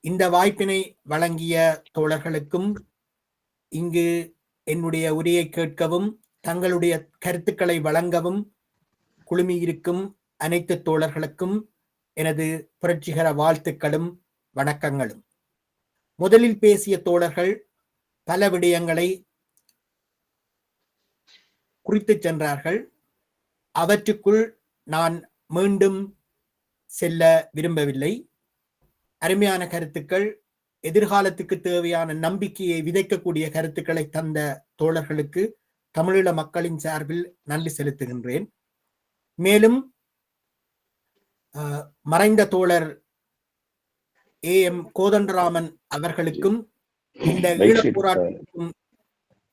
இந்த வாய்ப்பினை வழங்கிய தோழர்களுக்கும் இங்கு என்னுடைய உரையை கேட்கவும் தங்களுடைய கருத்துக்களை வழங்கவும் குழுமியிருக்கும் அனைத்து தோழர்களுக்கும் எனது புரட்சிகர வாழ்த்துக்களும் வணக்கங்களும். முதலில் பேசிய தோழர்கள் பல விடயங்களை குறித்து சென்றார்கள். அவற்றுக்குள் நான் மீண்டும் செல்ல விரும்பவில்லை. அருமையான கருத்துக்கள், எதிர்காலத்துக்கு தேவையான நம்பிக்கையை விதைக்கக்கூடிய கருத்துக்களை தந்த தோழர்களுக்கு தமிழீழ மக்களின் சார்பில் நன்றி செலுத்துகின்றேன். மேலும் மறைந்த தோழர் AM கோதண்டராமன் அவர்களுக்கும் இந்த ஈழப் போராட்டத்திற்கும்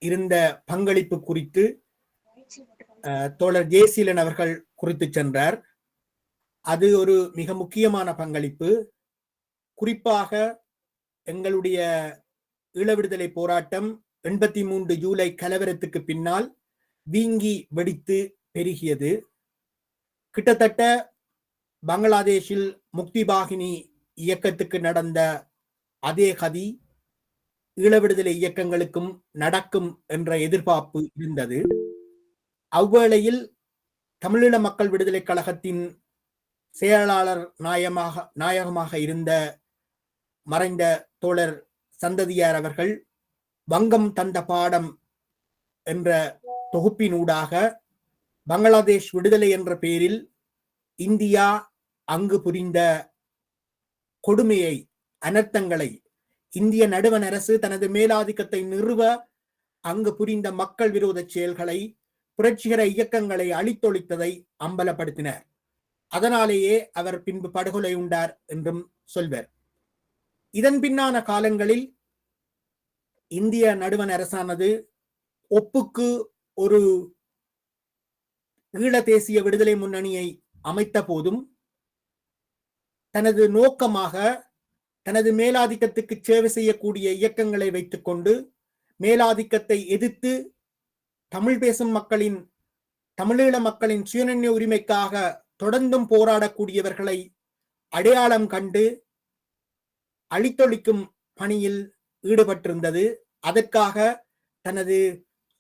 இருந்த பங்களிப்பு குறித்து தோழர் ஜெயசீலன் அவர்கள் குறித்து சென்றார். அது ஒரு மிக முக்கியமான பங்களிப்பு. குறிப்பாக எங்களுடைய ஈழ விடுதலை போராட்டம் 83 ஜூலை கலவரத்துக்கு பின்னால் வீங்கி வெடித்து பெருகியது. கிட்டத்தட்ட பங்களாதேஷில் முக்தி பாகினி இயக்கத்துக்கு நடந்த அதே கதி ஈழ விடுதலை இயக்கங்களுக்கும் நடக்கும் என்ற எதிர்பார்ப்பு இருந்தது. அவ்வேளையில் தமிழீழ மக்கள் விடுதலை கழகத்தின் செயலாளர் நாயகமாக இருந்த மறைந்த தோழர் சந்ததியார் அவர்கள் வங்கம் தந்த பாடம் என்ற தொகுப்பினூடாக பங்களாதேஷ் விடுதலை என்ற பெயரில் இந்தியா அங்கு புரிந்த கொடுமையை, அனர்த்தங்களை, இந்திய நடுவண் அரசு தனது மேலாதிக்கத்தை நிறுவ அங்கு புரிந்த மக்கள் விரோத செயல்களை, புரட்சிகர இயக்கங்களை அழித்தொழித்ததை அம்பலப்படுத்தினார். அதனாலேயே அவர் பின்பு படுகொலை உண்டார் என்றும் சொல்வர். இதன் பின்னான காலங்களில் இந்திய நடுவண் அரசானது ஒப்புக்கு ஒரு ஈழ தேசிய விடுதலை முன்னணியை அமைத்த போதும் தனது நோக்கமாக தனது மேலாதிக்கத்துக்கு சேவை செய்யக்கூடிய இயக்கங்களை வைத்துக் கொண்டு மேலாதிக்கத்தை எதிர்த்து தமிழ் பேசும் மக்களின், தமிழீழ மக்களின் சுயநிர்ணய உரிமைக்காக தொடர்ந்தும் போராடக்கூடியவர்களை அடையாளம் கண்டு அழித்தொழிக்கும் பணியில் ஈடுபட்டிருந்தது. அதற்காக தனது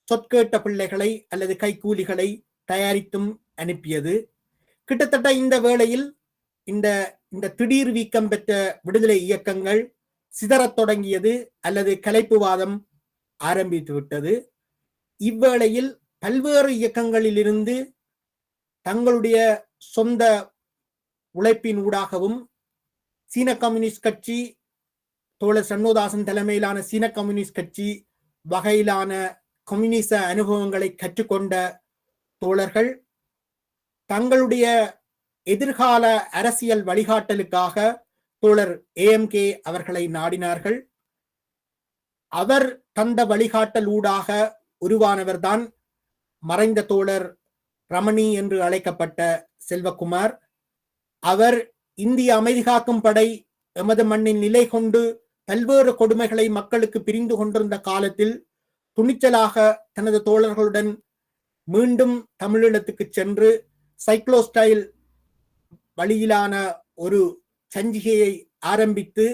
சொற்கேட்ட பிள்ளைகளை அல்லது கைக்கூலிகளை தயாரித்தும் அனுப்பியது. கிட்டத்தட்ட இந்த வேளையில் இந்த திடீர் வீக்கம் பெற்ற விடுதலை இயக்கங்கள் சிதறத் தொடங்கியது அல்லது கலைப்புவாதம் ஆரம்பித்து விட்டது. இவ்வேளையில் பல்வேறு இயக்கங்களிலிருந்து தங்களுடைய சொந்த உழைப்பின் ஊடாகவும் சீன கம்யூனிஸ்ட் கட்சி, தோழர் சண்முகதாசன் தலைமையிலான சீன கம்யூனிஸ்ட் கட்சி வகையிலான கம்யூனிச அனுபவங்களை கற்றுக்கொண்ட தோழர்கள் தங்களுடைய எதிர்கால அரசியல் வழிகாட்டலுக்காக தோழர் AMK அவர்களை நாடினார்கள். அவர் தந்த வழிகாட்டல் ஊடாக உருவானவர்தான் மறைந்த தோழர் ரமணி என்று அழைக்கப்பட்ட செல்வகுமார். அவர் இந்திய அமைதி காக்கும் படை எமது மண்ணின் நிலை கொண்டு பல்வேறு கொடுமைகளை மக்களுக்கு பிரிந்து கொண்டிருந்த காலத்தில் துணிச்சலாக தனது தோழர்களுடன் மீண்டும் தமிழீழத்துக்கு சென்று சைக்ளோஸ்டைல் வழியிலான ஒரு சஞ்சிகையை ஆரம்பித்து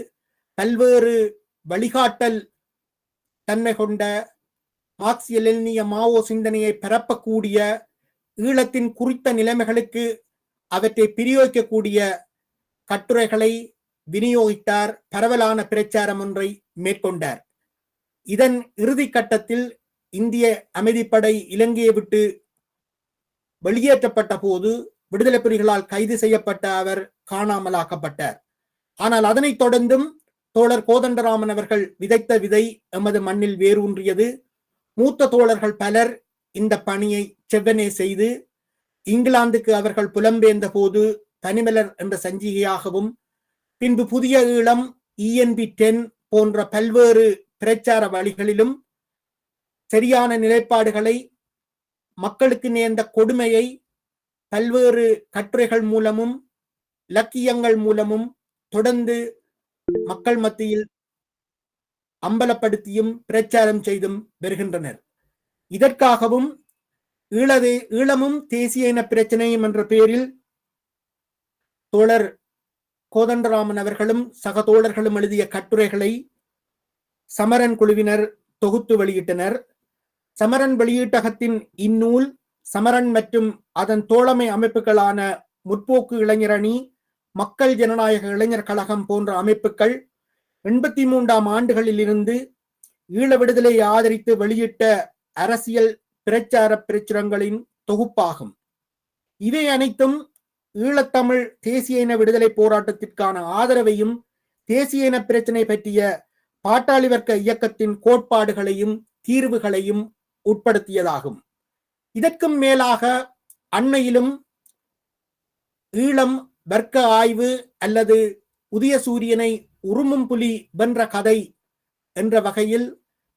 பல்வேறு வழிகாட்டல் தன்மை கொண்ட மார்க்சிய லெனினிய மாவோ சிந்தனையை பரப்பக்கூடிய, ஈழத்தின் குறித்த நிலைமைகளுக்கு அவற்றை பிரயோகிக்கக்கூடிய கட்டுரைகளை விநியோகித்தார். பரவலான பிரச்சாரம் ஒன்றை மேற்கொண்டார். இதன் இறுதி கட்டத்தில் இந்திய அமைதிப்படை இலங்கையை விட்டு வெளியேற்றப்பட்ட போது விடுதலை புலிகளால் கைது செய்யப்பட்ட அவர் காணாமலாக்கப்பட்டார். ஆனால் அதனைத் தொடர்ந்தும் தோழர் கோதண்டராமன் அவர்கள் விதைத்த விதை எமது மண்ணில் வேரூன்றியது. மூத்த தோழர்கள் பலர் இந்த பணியை செவ்வனே செய்து இங்கிலாந்துக்கு அவர்கள் புலம்பெயர்ந்த போது தனிமலர் என்ற சஞ்சிகையாகவும், பின்பு புதிய ஈழம், ENB10 போன்ற பல்வேறு பிரச்சார வழிகளிலும் சரியான நிலைப்பாடுகளை, மக்களுக்கு நேர்ந்த கொடுமையை பல்வேறு கட்டுரைகள் மூலமும் இலக்கியங்கள் மூலமும் தொடர்ந்து மக்கள் மத்தியில் அம்பலப்படுத்தியும் பிரச்சாரம் செய்தும் வருகின்றனர். இதற்காகவும் ஈழமும் தேசிய இன பிரச்சனையும் என்ற பெயரில் தோழர் கோதண்டராமன் அவர்களும் சக தோழர்களும் எழுதிய கட்டுரைகளை சமரன் குழுவினர் தொகுத்து வெளியிட்டனர். சமரன் வெளியீட்டகத்தின் இந்நூல் சமரன் மற்றும் அதன் தோழமை அமைப்புகளான முற்போக்கு இளைஞரணி, மக்கள் ஜனநாயக இளைஞர் கழகம் போன்ற அமைப்புகள் 83ஆம் ஆண்டுகளில் இருந்து ஈழ விடுதலையை ஆதரித்து வெளியிட்ட அரசியல் பிரச்சார பிரச்சுரங்களின் தொகுப்பாகும். இவை அனைத்தும் ஈழத்தமிழ் தேசிய இன விடுதலை போராட்டத்திற்கான ஆதரவையும் தேசிய இன பிரச்சினை பற்றிய பாட்டாளி வர்க்க இயக்கத்தின் கோட்பாடுகளையும் தீர்வுகளையும் உட்படுத்தியதாகும். இதற்கும் மேலாக அண்மையிலும் ஈழம் வர்க்க ஆய்வு அல்லது உதய சூரியனை உருமும் புலி வென்ற கதை என்ற வகையில்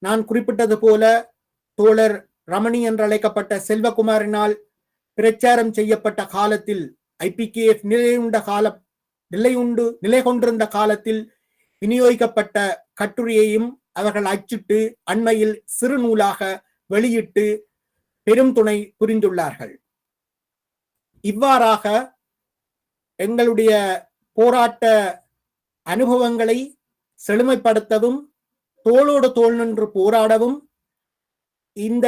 நான் குறிப்பிட்டது போல தோழர் ரமணி என்று அழைக்கப்பட்ட செல்வகுமாரினால் பிரச்சாரம் செய்யப்பட்ட காலத்தில் IPKF நிலை கொண்டிருந்த காலத்தில் விநியோகிக்கப்பட்ட கட்டுரையையும் அவர்கள் அச்சிட்டு அண்மையில் சிறுநூலாக வெளியிட்டு பெரும் துணை புரிந்துள்ளார்கள். இவ்வாறாக எங்களுடைய போராட்ட அனுபவங்களை செழுமைப்படுத்தவும் தோளோடு தோள் நின்று போராடவும் இந்த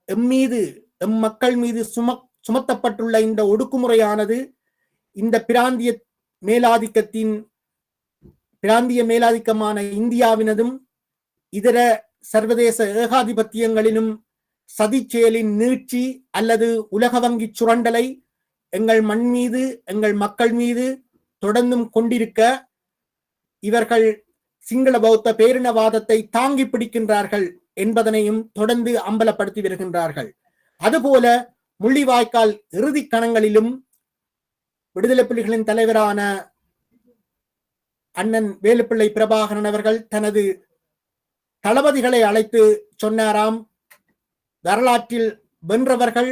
எம் மக்கள் மீது சுமத்தப்பட்டுள்ள இந்த ஒடுக்குமுறையானது இந்த பிராந்திய மேலாதிக்கமான இந்தியாவினதும் இதர சர்வதேச ஏகாதிபத்தியங்களிலும் சதி செயலின் நீட்சி அல்லது உலக வங்கி சுரண்டலை எங்கள் மண் மீது எங்கள் மக்கள் மீது தொடர்ந்தும் கொண்டிருக்க இவர்கள் சிங்கள பௌத்த பேரினவாதத்தை தாங்கி பிடிக்கின்றார்கள் என்பதனையும் தொடர்ந்து அம்பலப்படுத்தி வருகின்றார்கள். அதுபோல முள்ளிவாய்க்கால் இறுதி கணங்களிலும் விடுதலை புலிகளின் தலைவரான அண்ணன் வேலுப்பிள்ளை பிரபாகரன் அவர்கள் தனது தளபதிகளை அழைத்து சொன்னாராம், வரலாற்றில் வென்றவர்கள்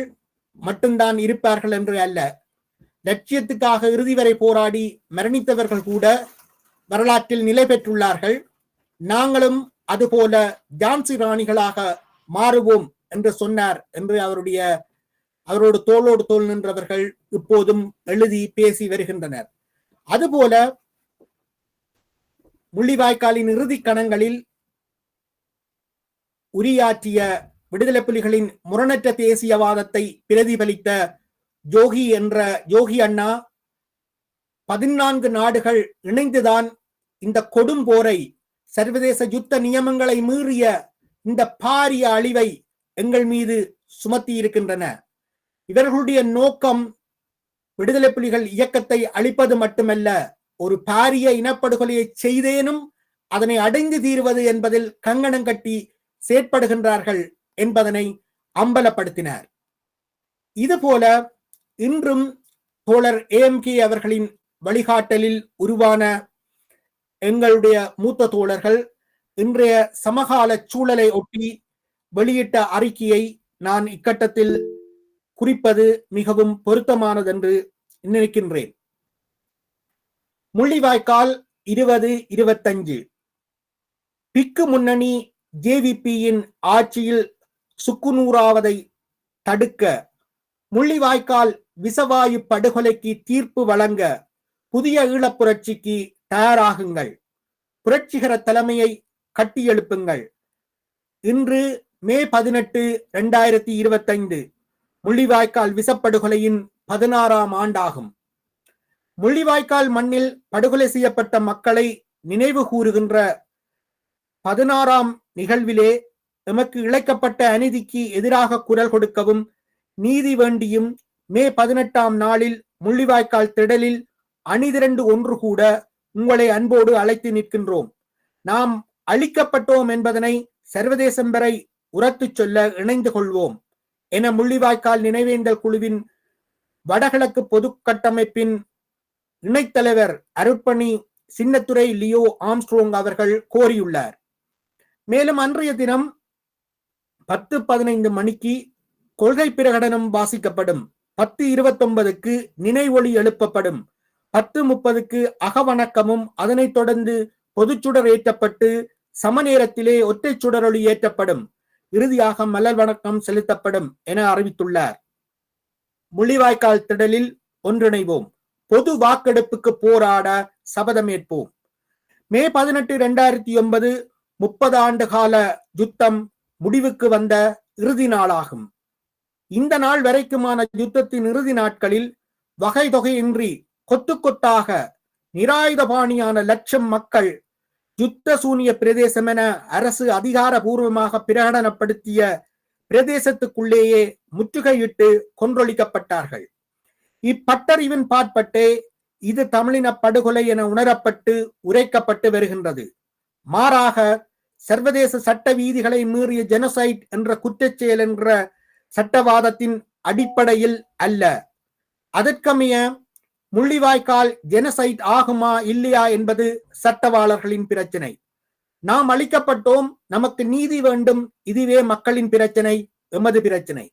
மட்டும்தான் இருப்பார்கள் என்று அல்ல, லட்சியத்துக்காக இறுதி வரை போராடி மரணித்தவர்கள் கூட வரலாற்றில் நிலை பெற்றுள்ளார்கள். நாங்களும் அதுபோல ஜான்சி ராணிகளாக மாறுவோம் என்று சொன்னார் என்று அவரோடு தோளோடு தோள் நின்றவர்கள் இப்போதும் எழுதி பேசி வருகின்றனர். அதுபோல முள்ளிவாய்க்காலின் இறுதி கணங்களில் உரையாற்றிய விடுதலை புலிகளின் முரணற்ற தேசியவாதத்தை பிரதிபலித்த யோகி அண்ணா 14 நாடுகள் இணைந்துதான் இந்த கொடும் போரை, சர்வதேச யுத்த நியமங்களை மீறிய இந்த பாரிய அழிவை எங்கள் மீது சுமத்தி இருக்கின்றன. இவர்களுடைய நோக்கம் விடுதலை புலிகள் இயக்கத்தை அழிப்பது மட்டுமல்ல, ஒரு பாரிய இனப்படுகொலையை செய்தேனும் அதனை அடைந்து தீர்வது என்பதில் கங்கணம் கட்டி செயற்படுகின்றார்கள் என்பதனை அம்பலப்படுத்தினார். இதுபோல இன்றும் தோழர் AMK அவர்களின் வழிகாட்டலில் உருவான எங்களுடைய மூத்த தோழர்கள் இன்றைய சமகால சூழலை ஒட்டி வெளியிட்ட அறிக்கையை நான் இக்கட்டத்தில் குறிப்பது மிகவும் பொருத்தமானது என்று நினைக்கின்றேன். முள்ளிவாய்க்கால் 2025 பிக்கு முன்னணி JVP-யின் ஆட்சியில் சுக்குநூறாவதை தடுக்க, முள்ளிவாய்க்கால் விசவாயு படுகொலைக்கு தீர்ப்பு வழங்க புதிய ஈழப்புரட்சிக்கு தயாராகுங்கள். புரட்சிகர தலைமையை கட்டியெழுப்புங்கள். இன்று மே 18, 2025 முள்ளிவாய்க்கால் விசப்படுகொலையின் 16ஆம் ஆண்டாகும். முள்ளிவாய்க்கால் மண்ணில் படுகொலை செய்யப்பட்ட மக்களை நினைவு கூறுகின்ற 16ஆம் நிகழ்விலே எமக்கு இழைக்கப்பட்ட அநீதிக்கு எதிராக குரல் கொடுக்கவும் நீதி வேண்டியும் மே 18ஆம் நாளில் முள்ளிவாய்க்கால் திடலில் அணிதிரண்டு ஒன்று கூட உங்களை அன்போடு அழைத்து நிற்கின்றோம். நாம் அழிக்கப்பட்டோம் என்பதனை சர்வதேசம் வரை உரத்து சொல்ல இணைந்து கொள்வோம் என முள்ளிவாய்க்கால் நினைவேந்தல் குழுவின் வடகிழக்கு பொது கட்டமைப்பின் இணைத்தலைவர் அருட்பணி சின்னத்துரை லியோ ஆம்ஸ்ட்ரோங் அவர்கள் கோரியுள்ளார். மேலும் அன்றைய தினம் 10:15 மணிக்கு கொள்கை பிரகடனம் வாசிக்கப்படும். 10:29க்கு நினைவொலி எழுப்பப்படும். 10:30க்கு அகவணக்கமும் அதனைத் தொடர்ந்து பொதுச்சுடர் ஏற்றப்பட்டு சமநேரத்திலே ஒற்றை சுடரொளி ஏற்றப்படும். இறுதியாக மலர் வணக்கம் செலுத்தப்படும் என அறிவித்துள்ளார். முள்ளிவாய்க்கால் திடலில் ஒன்றிணைவோம். பொது வாக்கெடுப்புக்கு போராட சபதமேற்போம். மே 18, 2009 30 ஆண்டு கால யுத்தம் முடிவுக்கு வந்த இறுதி நாளாகும். இந்த நாள் வரைக்குமான யுத்தத்தின் இறுதி நாட்களில் வகை தொகையின்றி கொத்து கொத்தாக நிராயுதபாணியான லட்சம் மக்கள் யுத்த சூனிய பிரதேசம் என அரசு அதிகாரபூர்வமாக பிரகடனப்படுத்திய பிரதேசத்துக்குள்ளேயே முற்றுகையிட்டு கொன்றொழிக்கப்பட்டார்கள். இப்பட்டறிவின் பாற்பட்டே இது தமிழின படுகொலை என உணரப்பட்டு உரைக்கப்பட்டு வருகின்றது. மாறாக சர்வதேச சட்ட வீதிகளை மீறிய ஜெனோசைட் என்ற குற்றச்செயல் என்ற சட்டவாதத்தின் அடிப்படையில் அல்ல. அதற்கமைய முள்ளிவாய்க்கால் ஜெனோசைட் ஆகுமா இல்லையா என்பது சட்டவாளர்களின் பிரச்சனை. நாம் அளிக்கப்பட்டோம், நமக்கு நீதி வேண்டும், இதுவே மக்களின் பிரச்சனை, எமது பிரச்சனை.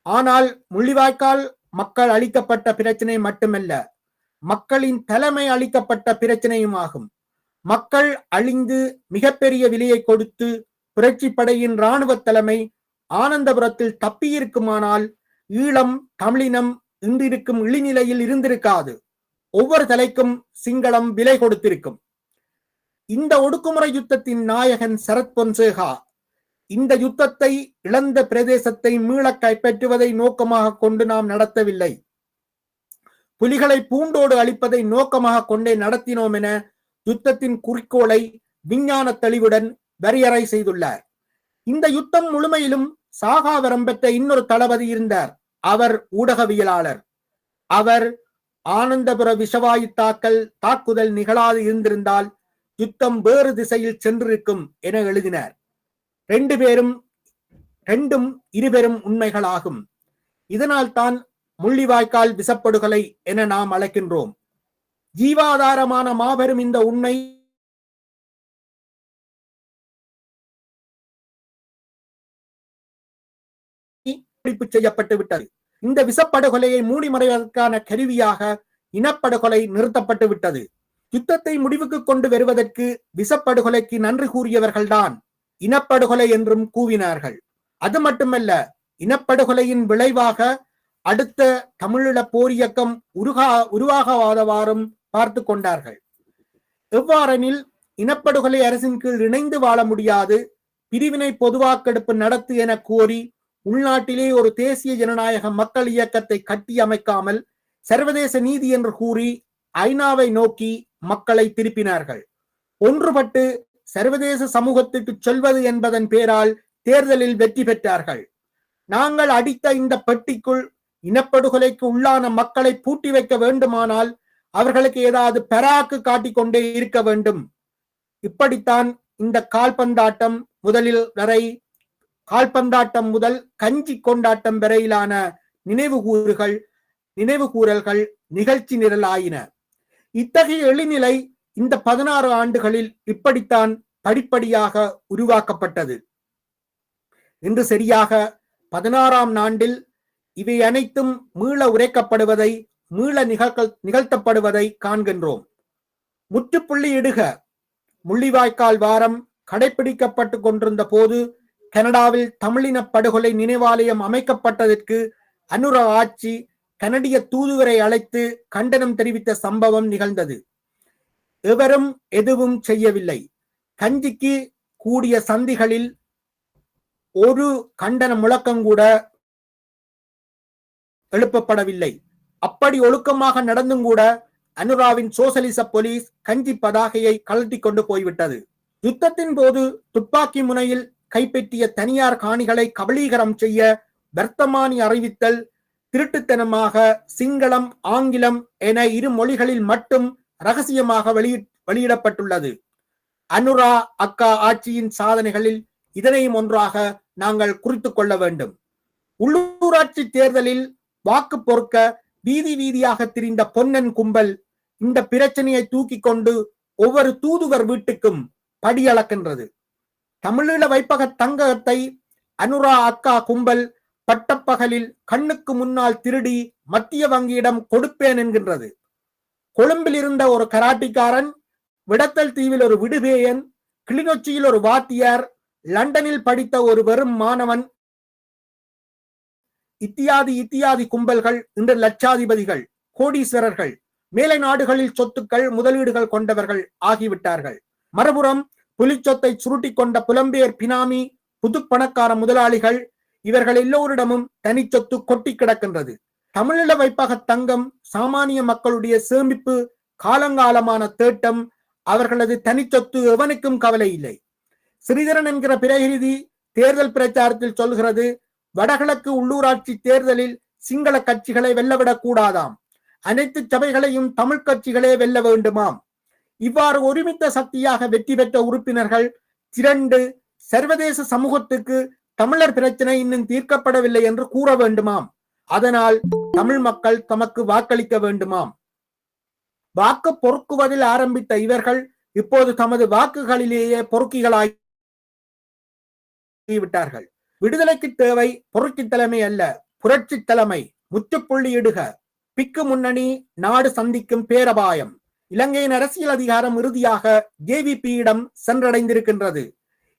ஆனால் முள்ளிவாய்க்கால் மக்கள் அளிக்கப்பட்ட பிரச்சனை மட்டுமல்ல, மக்களின் தலைமை அளிக்கப்பட்ட பிரச்சனையும் ஆகும். மக்கள் அழிந்து மிகப்பெரிய விலையை கொடுத்து புரட்சி படையின் இராணுவ தலைமை ஆனந்தபுரத்தில் தப்பியிருக்குமானால் ஈழம் தமிழினம் இன்றிருக்கும் இழிநிலையில் இருந்திருக்காது. ஒவ்வொரு தலைக்கும் சிங்களம் விலை கொடுத்திருக்கும். இந்த ஒடுக்குமுறை யுத்தத்தின் நாயகன் சரத் பொன்சேகா இந்த யுத்தத்தை இழந்த பிரதேசத்தை மீள கைப்பற்றுவதை நோக்கமாக கொண்டு நாம் நடத்தவில்லை, புலிகளை பூண்டோடு அழிப்பதை நோக்கமாக கொண்டே நடத்தினோம் என யுத்தத்தின் குறிக்கோளை விஞ்ஞான தெளிவுடன் வரையறை செய்துள்ளார். இந்த யுத்தம் முழுமையிலும் சாகாவரம் பெற்ற இன்னொரு தளபதி இருந்தார். அவர் ஊடகவியலாளர். அவர் ஆனந்தபுர விஷவாயு தாக்குதல் நிகழாது இருந்திருந்தால் யுத்தம் வேறு திசையில் சென்றிருக்கும் என எழுதினார். ரெண்டும் இருபெரும் உண்மைகளாகும். இதனால் தான் முள்ளிவாய்க்கால் விசப்படுகொலை என நாம் அழைக்கின்றோம். ஜீவாதாரமான மாபெரும் இந்த உண்மை செய்யப்பட்டு விட்டது. இந்த விசப்படுகொலையை மூடி மறைவதற்கான கருவியாக இனப்படுகொலை நிறுத்தப்பட்டு விட்டது. யுத்தத்தை முடிவுக்கு கொண்டு வருவதற்கு விசப்படுகொலைக்கு நன்றி கூறியவர்கள்தான் இனப்படுகொலை என்றும் கூவினார்கள். அது மட்டுமல்ல, இனப்படுகொலையின் விளைவாக அடுத்த தமிழீழ போர் இயக்கம் உருவாகவாதவாறும் பார்த்து கொண்டார்கள். எவ்வாறெனில் இனப்படுகொலை அரசின் கீழ் இணைந்து வாழ முடியாது, பிரிவினை பொதுவாக்கெடுப்பு நடத்து என கோரி உள்நாட்டிலே ஒரு தேசிய ஜனநாயக மக்கள் இயக்கத்தை கட்டி அமைக்காமல் சர்வதேச நீதி என்று கூறி ஐநாவை நோக்கி மக்களை திருப்பினார்கள். ஒன்றுபட்டு சர்வதேச சமூகத்திற்கு சொல்வது என்பதன் பேரால் தேர்தலில் வெற்றி பெற்றார்கள். நாங்கள் அடித்த இந்த பெட்டிக்குள் இனப்படுகொலைக்கு உள்ளான மக்களை பூட்டி வைக்க வேண்டுமானால் அவர்களுக்கு ஏதாவது பராக்கு காட்டிக்கொண்டே இருக்க வேண்டும். இப்படித்தான் இந்த கால்பந்தாட்டம் முதல் கஞ்சி கொண்டாட்டம் வரையிலான நினைவுகூறல்கள் நிகழ்ச்சி நிரலாயின. இத்தகைய எளிநிலை இந்த 16 ஆண்டுகளில் இப்படித்தான் படிப்படியாக உருவாக்கப்பட்டது. இன்று சரியாக 16ஆம் ஆண்டில் இவை அனைத்தும் மீள உரைக்கப்படுவதை, மீள நிகழ்த்தப்படுவதை காண்கின்றோம். முற்றுப்புள்ளி இடுக முள்ளிவாய்க்கால் வாரம் கடைபிடிக்கப்பட்டு கொண்டிருந்த போது கனடாவில் தமிழின படுகொலை நினைவாலயம் அமைக்கப்பட்டதற்கு அனுர ஆட்சி கனடிய தூதுவரை அழைத்து கண்டனம் தெரிவித்த சம்பவம் நிகழ்ந்தது. எவரும் எதுவும் செய்யவில்லை. கஞ்சிக்கு கூடிய சந்திகளில் ஒரு கண்டன முழக்கம் கூட எழுப்பப்படவில்லை. அப்படி ஒழுக்கமாக நடந்தும் கூட அனுராவின் சோசலிச போலீஸ் கஞ்சி பதாகையை கழட்டி கொண்டு போய்விட்டது. யுத்தத்தின் போது துப்பாக்கி முனையில் கைப்பற்றிய தனியார் காணிகளை கபலீகரம் செய்ய வர்த்தமானி அறிவித்தல் திருட்டுத்தனமாக சிங்களம் ஆங்கிலம் என இரு மொழிகளில் மட்டும் ரகசியமாக வெளியிடப்பட்டுள்ளது. அனுரா அக்கா ஆட்சியின் சாதனைகளில் இதனையும் ஒன்றாக நாங்கள் குறித்துக் கொள்ள வேண்டும். உள்ளூராட்சி தேர்தலில் வாக்கு பொறுக்க வீதி வீதியாக திரிந்த பொன்னன் கும்பல் இந்த பிரச்சனையை தூக்கி கொண்டு ஒவ்வொரு தூதுவர் வீட்டுக்கும் படியளக்கின்றது. தமிழீழ வைப்பக தங்கத்தை அனுரா அக்கா கும்பல் பட்டப்பகலில் கண்ணுக்கு முன்னால் திருடி மத்திய வங்கியிடம் கொடுப்பேன் என்கின்றது. கொழும்பில் இருந்த ஒரு கராட்டிக்காரன், விடத்தல் தீவில் ஒரு விடுபேயன், கிளிநொச்சியில் ஒரு வாத்தியார், லண்டனில் படித்த ஒரு வெறும் மாணவன், இத்தியாதி கும்பல்கள் இன்று லட்சாதிபதிகள், கோடீஸ்வரர்கள், மேலை நாடுகளில் சொத்துக்கள் முதலீடுகள் கொண்டவர்கள் ஆகிவிட்டார்கள். மறுபுறம் புலிச்சொத்தை சுருட்டி கொண்ட புலம்பெயர் பினாமி புது பணக்கார முதலாளிகள் இவர்கள் எல்லோரிடமும் தனி சொத்து கொட்டி கிடக்கின்றது. தமிழீழ வைப்பக தங்கம் சாமானிய மக்களுடைய சேமிப்பு காலங்காலமான தேட்டம். அவர்களது தனி சொத்து எவனுக்கும் கவலை இல்லை. ஸ்ரீதரன் என்கிற பிரதிநிதி தேர்தல் பிரச்சாரத்தில் சொல்கிறது, வடகிழக்கு உள்ளூராட்சி தேர்தலில் சிங்கள கட்சிகளை வெல்லவிடக் கூடாதாம், அனைத்து சபைகளையும் தமிழ் கட்சிகளே வெல்ல வேண்டுமாம். இவ்வாறு ஒருமித்த சக்தியாக வெற்றி பெற்ற உறுப்பினர்கள் திரண்டு சர்வதேச சமூகத்துக்கு தமிழர் பிரச்சனை இன்னும் தீர்க்கப்படவில்லை என்று கூற வேண்டுமாம். அதனால் தமிழ் மக்கள் தமக்கு வாக்களிக்க வேண்டுமாம். வாக்கு பொறுக்குவதில் ஆரம்பித்த இவர்கள் இப்போது தமது வாக்குகளிலேயே பொறுக்கிகளாகிவிட்டார்கள். விடுதலைக்கு தேவை பொறுக்கி தலைமை அல்ல, புரட்சி தலைமை. முற்றுப்புள்ளி இடுக. பிக்கு முன்னணி நாடு சந்திக்கும் பேரபாயம். இலங்கையின் அரசியல் அதிகாரம் இறுதியாக ஜேவிபியிடம் சென்றடைந்திருக்கின்றது.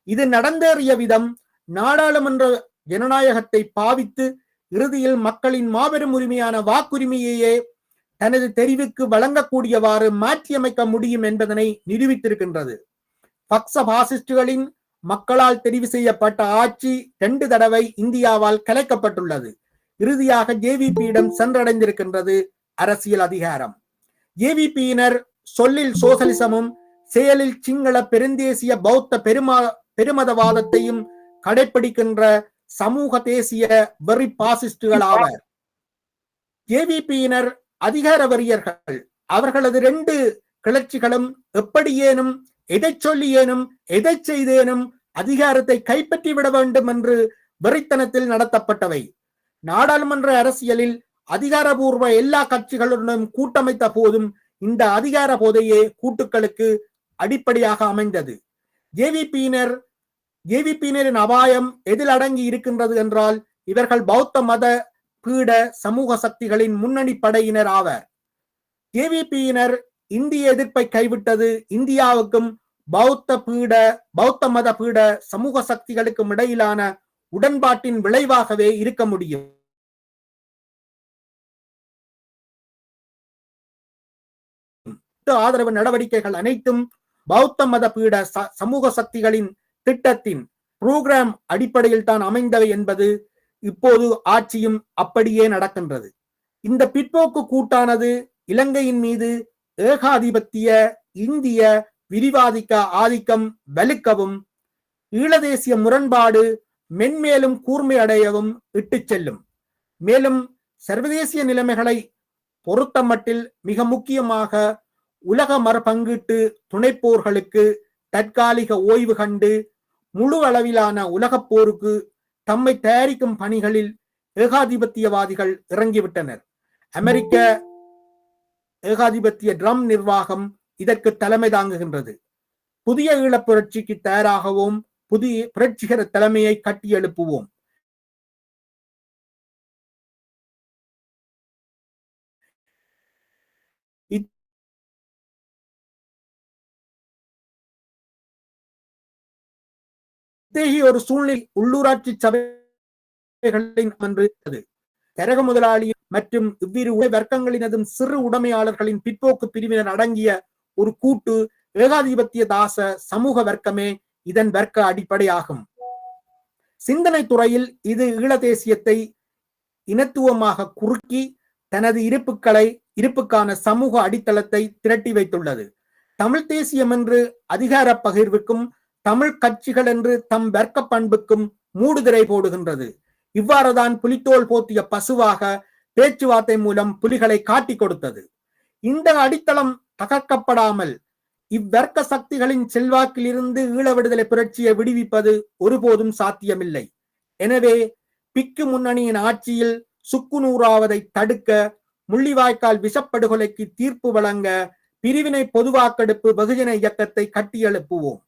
இது நடந்தேறிய விதம் நாடாளுமன்ற ஜனநாயகத்தை பாவித்து இறுதியில் மக்களின் மாபெரும் உரிமையான வாக்குரிமையையே தனது தெரிவுக்கு வழங்கக்கூடியவாறு மாற்றியமைக்க முடியும் என்பதனை நிரூபித்திருக்கின்றது. பக்ச பாசிஸ்டுகளின் மக்களால் தெரிவு செய்யப்பட்ட ஆட்சி 2 தடவை இந்தியாவால் கலைக்கப்பட்டுள்ளது. இறுதியாக ஜேவிபியிடம் சென்றடைந்திருக்கின்றது அரசியல் அதிகாரம். ஜேவிபியினர் சொல்லில் சோசலிசமும் செயலில் சிங்கள பெருந்தேசிய பௌத்த பெருமதவாதத்தையும் கடைபிடிக்கின்ற சமூக தேசிய வெறி பாசிஸ்டுகள் ஆவர். ஜேவிபியினர் அதிகார வெறியர்கள். அவர்களது 2 கிளர்ச்சிகளும் எப்படியேனும் எதை சொல்லியேனும் எதை செய்தேனும் அதிகாரத்தை கைப்பற்றி விட வேண்டும் என்று வெறித்தனத்தில் நடத்தப்பட்டவை. நாடாளுமன்ற அரசியலில் அதிகாரபூர்வ எல்லா கட்சிகளுடனும் கூட்டமைத்த போதும் இந்த அதிகார போதையே கூட்டுக்களுக்கு அடிப்படையாக அமைந்தது. ஜேவிபியினரின் அபாயம் எதில் அடங்கி இருக்கின்றது என்றால், இவர்கள் பௌத்த மத பீட சமூக சக்திகளின் முன்னணி படையினர் ஆவர். ஜேவிபியினர் இந்திய எதிர்ப்பை கைவிட்டது இந்தியாவுக்கும் பௌத்த மத பீட சமூக சக்திகளுக்கும் இடையிலான உடன்பாட்டின் விளைவாகவே இருக்க முடியும். ஆதரவு நடவடிக்கைகள் அனைத்தும் பௌத்த மத பீட சமூக சக்திகளின் திட்டத்தின் புரோகிராம் அடிப்படையில் தான் அமைந்தவை என்பது இப்போது ஆட்சியும் அப்படியே நடக்கின்றது. இந்த பிற்போக்கு கூட்டானது இலங்கையின் மீது ஏகாதிபத்திய இந்திய விரிவாதிக்க ஆதிக்கம் வலுக்கவும் ஈழதேசிய முரண்பாடு மென்மேலும் கூர்மை அடையவும் இட்டு செல்லும். மேலும் சர்வதேசிய நிலைமைகளை பொறுத்த மட்டில் மிக முக்கியமாக உலக மறுபங்கீட்டு துணைப்போர்களுக்கு தற்காலிக ஓய்வு கண்டு முழு அளவிலான உலகப் போருக்கு தம்மை தயாரிக்கும் பணிகளில் ஏகாதிபத்தியவாதிகள் இறங்கிவிட்டனர். அமெரிக்க ஏகாதிபத்திய ட்ரம் நிர்வாகம் இதற்கு தலைமை தாங்குகின்றது. புதிய ஈழப் புரட்சிக்கு தயாராகவும் புதிய புரட்சிகர தலைமையை கட்டி எழுப்புவோம். இத்தகைய ஒரு சூழ்நிலை உள்ளூராட்சி சபைகளின் கரக முதலாளி மற்றும் இவ்விரு வர்க்கங்களினதும் சிறு உடைமையாளர்களின் பிற்போக்கு பிரிவினர் அடங்கிய ஒரு கூட்டு ஏகாதிபத்திய தாச சமூக வர்க்கமே இதன் வர்க்க அடிப்படையாகும். சிந்தனை துறையில் இது ஈழதேசியத்தை இனத்துவமாக குறுக்கி தனது இருப்புக்கான சமூக அடித்தளத்தை திரட்டி வைத்துள்ளது. தமிழ் தேசியம் என்று அதிகார பகிர்வுக்கும் தமிழ் கட்சிகள் என்று தம் வர்க்க பண்புக்கும் மூடுதிரை போடுகின்றது. இவ்வாறுதான் புலித்தோல் போத்திய பசுவாக பேச்சுவார்த்தை மூலம் புலிகளை காட்டி கொடுத்தது. இந்த அடித்தளம் தகர்க்கப்படாமல் இவ்வர்க்க சக்திகளின் செல்வாக்கில் இருந்து ஈழ விடுதலை புரட்சியை விடுவிப்பது ஒருபோதும் சாத்தியமில்லை. எனவே பிக்கு முன்னணியின் ஆட்சியில் சுக்குநூறாவதை தடுக்க, முள்ளிவாய்க்கால் விஷப்படுகொலைக்கு தீர்ப்பு வழங்க பிரிவினை பொதுவாக்கெடுப்பு வெகுஜன இயக்கத்தை கட்டியெழுப்புவோம்.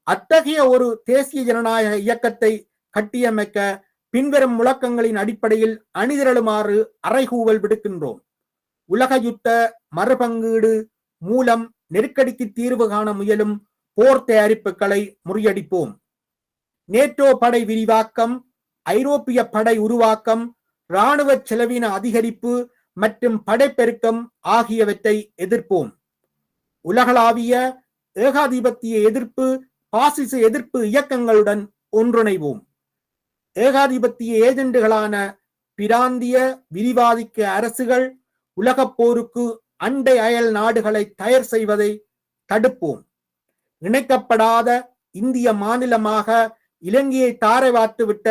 அத்தகைய ஒரு தேசிய ஜனநாயக இயக்கத்தை கட்டியமைக்க பின்வரும் முழக்கங்களின் அடிப்படையில் அணிதிரளுமாறு அறைகூவல் விடுக்கின்றோம். உலக யுத்த மறுபங்கீடு மூலம் நெருக்கடிக்கு தீர்வு காண முயலும் போர் தயாரிப்புகளை முறியடிப்போம். நேட்டோ படை விரிவாக்கம், ஐரோப்பிய படை உருவாக்கம், இராணுவ செலவின அதிகரிப்பு மற்றும் படைப்பெருக்கம் ஆகியவற்றை எதிர்ப்போம். உலகளாவிய ஏகாதிபத்திய எதிர்ப்பு, பாசிச எதிர்ப்பு இயக்கங்களுடன் ஒன்றிணைவோம். ஏகாதிபத்திய ஏஜெண்டுகளான பிராந்திய விரிவாதிக்க அரசுகள் உலகப் போருக்கு அண்டை அயல் நாடுகளை தயார் செய்வதை தடுப்போம். இணைக்கப்படாத இந்திய மாநிலமாக இலங்கையை தாரை வார்த்துவிட்ட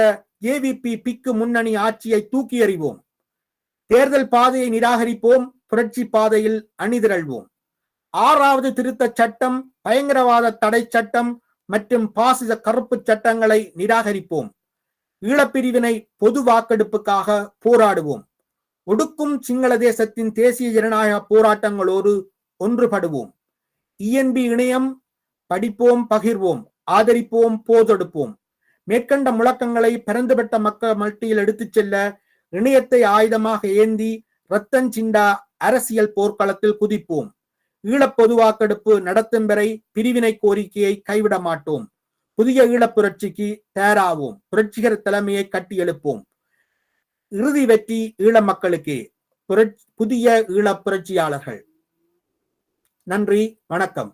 ஏவிபி பிக்கு முன்னணி ஆட்சியை தூக்கி எறிவோம். தேர்தல் பாதையை நிராகரிப்போம். புரட்சி பாதையில் அணிதிரள்வோம். 6வது திருத்த சட்டம், பயங்கரவாத தடை சட்டம் மற்றும் பாசிச கருப்பு சட்டங்களை நிராகரிப்போம். ஈழப்பிரிவினை பொது வாக்கெடுப்புக்காக போராடுவோம். ஒடுக்கும் சிங்கள தேசத்தின் தேசிய ஜனநாயக போராட்டங்களோடு ஒன்றுபடுவோம். இஎன்பி இணையம் படிப்போம், பகிர்வோம், ஆதரிப்போம், போதெடுப்போம். மேற்கண்ட முழக்கங்களை பரந்துபட்ட மக்கள் மத்தியில் எடுத்துச் செல்ல இணையத்தை ஆயுதமாக ஏந்தி ரத்தன் சிண்டா அரசியல் போர்க்களத்தில் குதிப்போம். ஈழப் பொது வாக்கெடுப்பு நடத்தும் வரை பிரிவினை கோரிக்கையை கைவிட மாட்டோம். புதிய ஈழப் புரட்சிக்கு தயாராவோம். புரட்சிகர தலைமையை கட்டி எழுப்போம். இறுதி வெற்றி ஈழ மக்களுக்கே. புதிய ஈழப் புரட்சியாளர்கள். நன்றி, வணக்கம்.